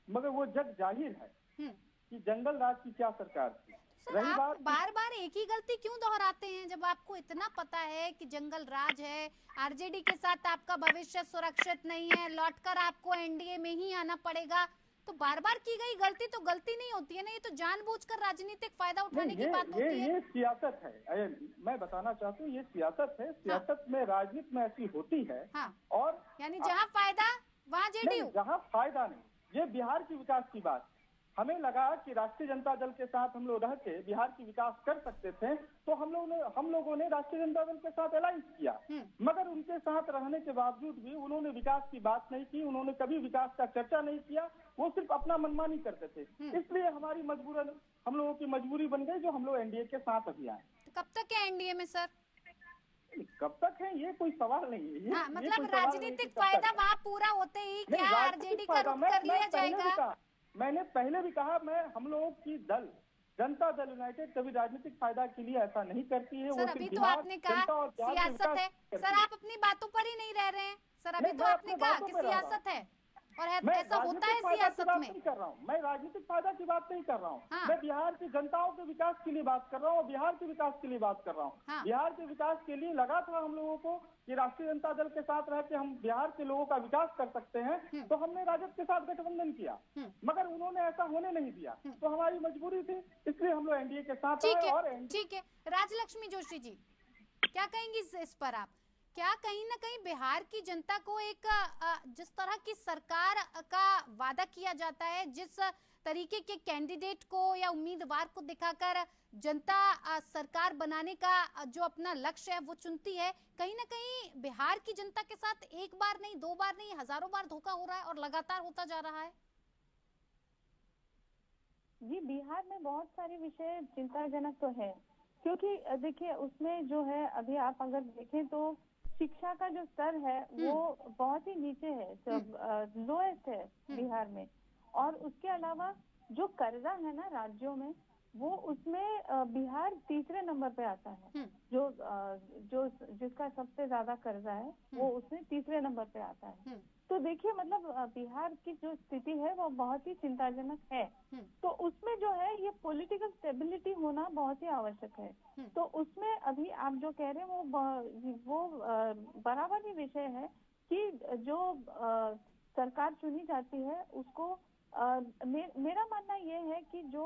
मगर वो जग जाहिर है कि जंगल राज की क्या सरकार थी। रही बात, बार बार एक ही गलती क्यों दोहराते हैं जब आपको इतना पता है कि जंगल राज है, आरजेडी के साथ आपका भविष्य सुरक्षित नहीं है, लौटकर आपको एनडीए में ही आना पड़ेगा, तो बार बार की गई गलती तो गलती नहीं होती है ना, ये तो जानबूझकर राजनीतिक फायदा उठाने की बात होती है। ये सियासत है, मैं बताना चाहती हूँ, ये सियासत है। सियासत में, राजनीति में ऐसी होती है। और यानी जहाँ फायदा वहाँ जेडीयू, जहाँ फायदा नहीं। ये बिहार की विकास की बात, हमें लगा कि राष्ट्रीय जनता दल के साथ हम लोग रह के बिहार की विकास कर सकते थे, तो हम लोगों ने राष्ट्रीय जनता दल के साथ अलायंस किया, मगर उनके साथ रहने के बावजूद भी उन्होंने विकास की बात नहीं की, उन्होंने कभी विकास का चर्चा नहीं किया, वो सिर्फ अपना मनमानी करते थे। इसलिए हमारी मजबूरन, हम लोगों की मजबूरी बन गई जो हम लोग एनडीए के साथ अभी आए। कब तक है एनडीए में सर? कब तक है ये कोई सवाल नहीं है। हाँ, मतलब राजनीतिक फायदा वहाँ पूरा होते ही क्या आरजेडी का रुख कर लिया जाएगा? मैंने पहले भी कहा, हम लोगों की दल, जनता दल यूनाइटेड कभी राजनीतिक फायदा के लिए ऐसा नहीं करती है। सर अभी तो आपने कहा सियासत है, सर आप अपनी बातों पर ही नहीं रह रहे हैं। सर अभी तो आपने कहा कि सियासत है, और ऐसा होता है सियासत में। नहीं कर रहा हूँ मैं, राजनीतिक फायदा की बात नहीं कर रहा हूँ। मैं बिहार की जनताओं के विकास के लिए बात कर रहा हूँ, बिहार के विकास के लिए बात कर रहा हूँ। बिहार के विकास के लिए लगा था हम लोगों को कि राष्ट्रीय जनता दल के साथ रह के हम बिहार के लोगों का विकास कर सकते हैं, तो हमने राजद के साथ गठबंधन किया, मगर उन्होंने ऐसा होने नहीं दिया, तो हमारी मजबूरी थी, इसलिए हम लोग एनडीए के साथ आए। और ठीक है, राजलक्ष्मी जोशी जी क्या कहेंगी इस पर आप? क्या कहीं ना कहीं बिहार की जनता को एक जिस तरह की सरकार का वादा किया जाता है, जिस तरीके के कैंडिडेट को या उम्मीदवार को दिखाकर जनता सरकार बनाने का जो अपना लक्ष्य है वो चुनती है, कहीं ना कहीं बिहार की जनता के साथ एक बार नहीं, दो बार नहीं, हजारों बार धोखा हो रहा है और लगातार होता जा रहा है? जी, बिहार में बहुत सारे विषय चिंताजनक तो है, क्योंकि देखिए उसमें जो है, अभी आप अगर देखें तो शिक्षा का जो स्तर है वो बहुत ही नीचे है, लोएस्ट है बिहार में। और उसके अलावा जो कर्जा है ना राज्यों में, वो उसमें बिहार तीसरे नंबर पे आता है। जो जिसका सबसे ज्यादा कर्जा है वो उसमें तीसरे नंबर पे आता है। तो देखिए मतलब बिहार की जो स्थिति है वो बहुत ही चिंताजनक है। तो उसमें जो है ये पॉलिटिकल स्टेबिलिटी होना बहुत ही आवश्यक है। तो उसमें अभी आप जो कह रहे हैं वो बराबर ही विषय है कि जो सरकार चुनी जाती है उसको मेरा मानना ये है कि जो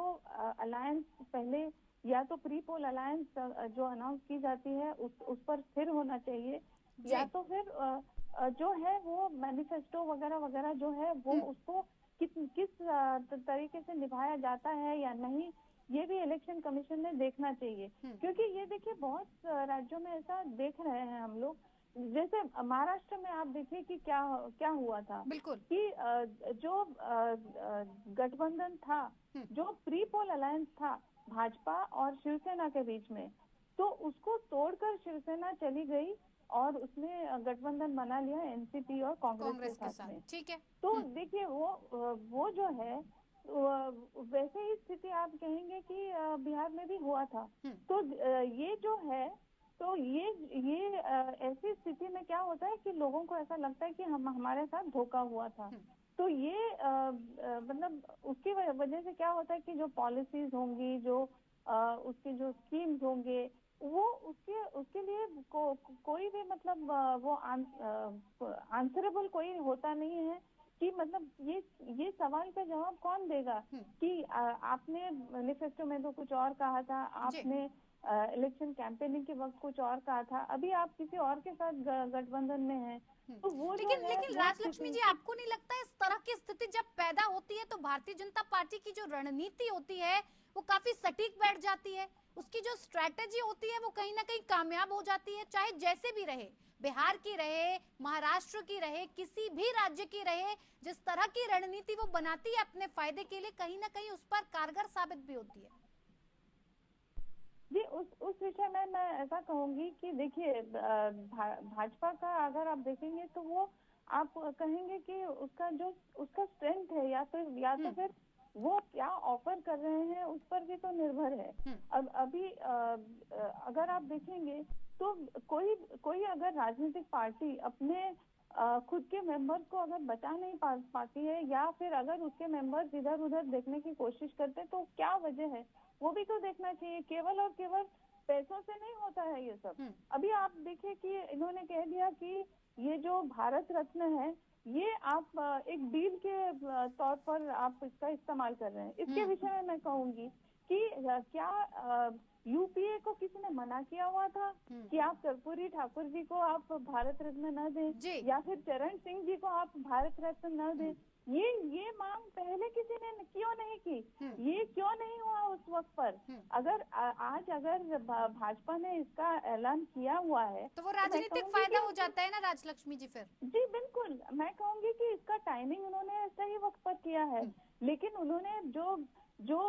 अलायंस पहले या तो प्री पोल अलायंस जो अनाउंस की जाती है उस पर स्थिर होना चाहिए, या तो फिर जो है वो मैनिफेस्टो वगैरह वगैरह जो है वो उसको किस तरीके से निभाया जाता है या नहीं, ये भी इलेक्शन कमीशन ने देखना चाहिए। क्योंकि ये देखिए बहुत राज्यों में ऐसा देख रहे हैं हम लोग, जैसे महाराष्ट्र में आप देखिए कि क्या हुआ था। बिल्कुल कि जो गठबंधन था, जो प्री पोल अलायंस था भाजपा और शिवसेना के बीच में, तो उसको तोड़कर शिवसेना चली गई और उसने गठबंधन बना लिया एनसीपी और कांग्रेस के साथ में। ठीक है। तो देखिए वो जो है वैसे ही स्थिति आप कहेंगे कि बिहार में भी हुआ था। तो ये जो है तो ये ऐसी स्थिति में क्या होता है कि लोगों को ऐसा लगता है कि हमारे साथ धोखा हुआ था। तो ये मतलब उसकी वजह से क्या होता है कि जो पॉलिसीज होंगी, जो उसके जो स्कीम्स होंगे, वो उसके लिए कोई भी मतलब वो आंसरेबल कोई होता नहीं है कि मतलब ये सवाल का जवाब कौन देगा कि आपने मैनिफेस्टो में तो कुछ और कहा था, आपने इलेक्शन कैंपेनिंग के वक्त कुछ और कहा था, अभी आप किसी और के साथ गठबंधन में हैं। तो वो लेकिन राजलक्ष्मी जी, आपको नहीं लगता इस तरह की स्थिति जब पैदा होती है तो भारतीय जनता पार्टी की जो रणनीति होती है वो काफी सटीक बैठ जाती है, उसकी जो स्ट्रैटेजी होती है वो कहीं ना कहीं कामयाब हो जाती है, चाहे जैसे भी रहे, बिहार की रहे, महाराष्ट्र की रहे, किसी भी राज्य की रहे, जिस तरह की रणनीति वो बनाती है अपने फायदे के लिए कहीं ना कहीं उस पर कारगर साबित भी होती है। जी उस विषय में मैं ऐसा कहूंगी कि देखिए भाजपा का अगर आप देखेंगे तो वो आप कहेंगे कि उसका स्ट्रेंथ है या तो फिर वो क्या ऑफर कर रहे हैं उस पर भी तो निर्भर है। अब अभी अगर आप देखेंगे तो कोई अगर राजनीतिक पार्टी अपने खुद के मेंबर्स को अगर बचा नहीं पाती है या फिर अगर उसके मेंबर्स इधर उधर देखने की कोशिश करते हैं तो क्या वजह है, वो भी तो देखना चाहिए। केवल और केवल पैसों से नहीं होता है ये सब। अभी आप देखिए कि इन्होंने कह दिया कि ये जो भारत रत्न है ये आप एक डील के तौर पर आप इसका इस्तेमाल कर रहे हैं। इसके विषय में मैं कहूंगी कि क्या यूपीए को किसी ने मना किया हुआ था कि आप कर्पूरी ठाकुर जी को आप भारत रत्न न दें या फिर चरण सिंह जी को आप भारत रत्न न दें? ये मांग पहले किसी ने क्यों नहीं की? ये क्यों नहीं हुआ उस वक्त पर? अगर आज अगर भाजपा ने इसका ऐलान किया हुआ है तो वो राजनीतिक फायदा हो जाता है ना राजलक्ष्मी जी फिर। जी बिल्कुल, मैं कहूंगी कि इसका टाइमिंग उन्होंने सही वक्त पर किया है, लेकिन उन्होंने जो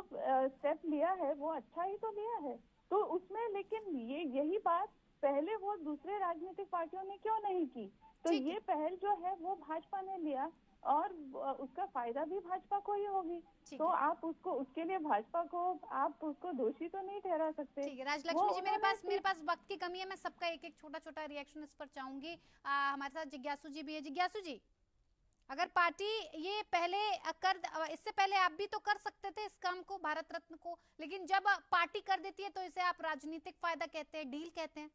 स्टेप लिया है वो अच्छा ही तो लिया है। तो उसमें लेकिन यही बात पहले वो दूसरे राजनीतिक पार्टियों ने क्यों नहीं की? तो ये पहल जो है वो भाजपा ने लिया और उसका फायदा भी भाजपा को ही होगी। तो आप उसके लिए भाजपा को आप उसको दोषी तो नहीं ठहरा सकते। ठीक है राजलक्ष्मी जी, मेरे पास वक्त की कमी है, मैं सबका एक एक छोटा छोटा रिएक्शन इस पर चाहूंगी। हमारे साथ जिज्ञासु जी भी है। जिज्ञासु जी, अगर पार्टी ये इससे पहले आप भी तो कर सकते थे इस काम को, भारत रत्न को, लेकिन जब पार्टी कर देती है तो इसे आप राजनीतिक फायदा कहते हैं, डील कहते हैं।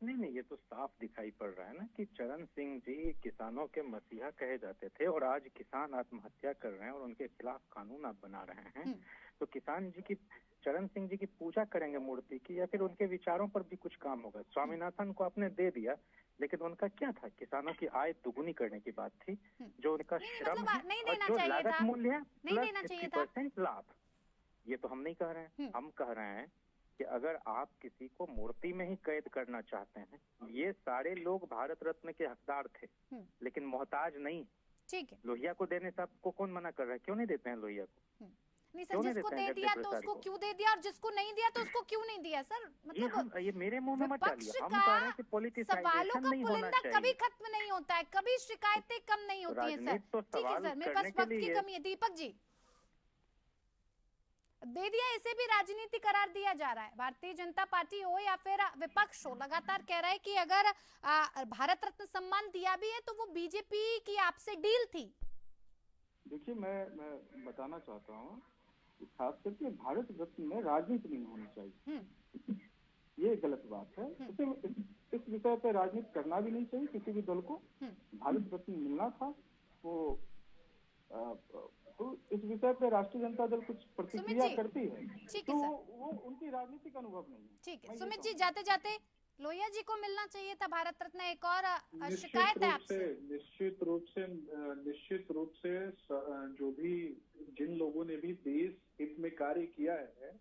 नहीं, ये तो साफ दिखाई पड़ रहा है ना कि चरण सिंह जी किसानों के मसीहा कहे जाते थे और आज किसान आत्महत्या कर रहे हैं और उनके खिलाफ कानून आप बना रहे हैं। तो चरण सिंह जी की पूजा करेंगे मूर्ति की, या फिर उनके विचारों पर भी कुछ काम होगा? स्वामीनाथन को आपने दे दिया, लेकिन उनका क्या था? किसानों की आय दुगुनी करने की बात थी, जो उनका श्रम है और जो लागत मूल्य है प्लस 50% लाभ। ये तो हम नहीं कह रहे हैं, हम कह रहे हैं कि अगर आप किसी को मूर्ति में ही कैद करना चाहते हैं, ये सारे लोग भारत रत्न के हकदार थे लेकिन मोहताज नहीं। ठीक है, लोहिया को देने से आपको कौन मना कर रहा है? क्यों नहीं देते हैं लोहिया को? नहीं सर, जिसको दे दिया तो उसको क्यों दे दिया और जिसको नहीं दिया तो उसको क्यों नहीं दिया सर? मतलब ये मेरे मुंह में मत डालिए। हम कह रहे हैं कि पॉलिटिसाइजेशन नहीं होना चाहिए। कभी खत्म नहीं होता है, कभी शिकायतें कम नहीं होती है सर। ठीक है सर, मेरे पास वक्त की कमी है। दीपक जी, दे दिया, इसे भी राजनीति करार दिया जा रहा है। भारतीय जनता पार्टी हो या फिर विपक्ष हो, लगातार कह रहा है कि अगर भारत रत्न सम्मान दिया भी है तो वो बीजेपी की आपसे डील थी। देखिए, मैं बताना चाहता हूँ, खास करके भारत रत्न में राजनीति नहीं होनी चाहिए, ये गलत बात है। इस विषय पे राजनीति करना भी नहीं चाहिए किसी भी दल को। भारत रत्न मिलना था, वो तो इस विषय पे राष्ट्रीय जनता दल कुछ प्रतिक्रिया करती है तो वो उनकी राजनीतिक अनुभव नहीं है। ठीक है सुमित जी, जाते जाते लोहिया जी को मिलना चाहिए था भारत रत्न। एक और शिकायत है आपसे। निश्चित रूप से जो भी जिन लोगों ने भी देश हित में कार्य किया है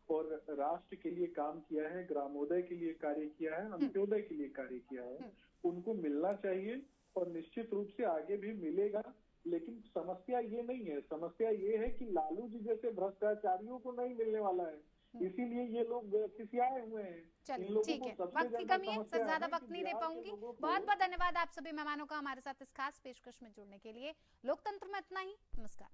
और राष्ट्र के लिए काम किया है, ग्रामोदय के लिए कार्य किया है, अंत्योदय के लिए कार्य किया है, उनको मिलना चाहिए और निश्चित रूप से आगे भी मिलेगा। लेकिन समस्या ये नहीं है, समस्या ये है कि लालू जी जैसे भ्रष्टाचारियों को नहीं मिलने वाला है, इसीलिए ये लोग खिसियाए हुए हैं। चलिए ठीक है, वक्त की कमी है, सर ज्यादा वक्त नहीं दे पाऊंगी। बहुत बहुत धन्यवाद आप सभी मेहमानों का हमारे साथ इस खास पेशकश में जुड़ने के लिए। लोकतंत्र में इतना ही, नमस्कार।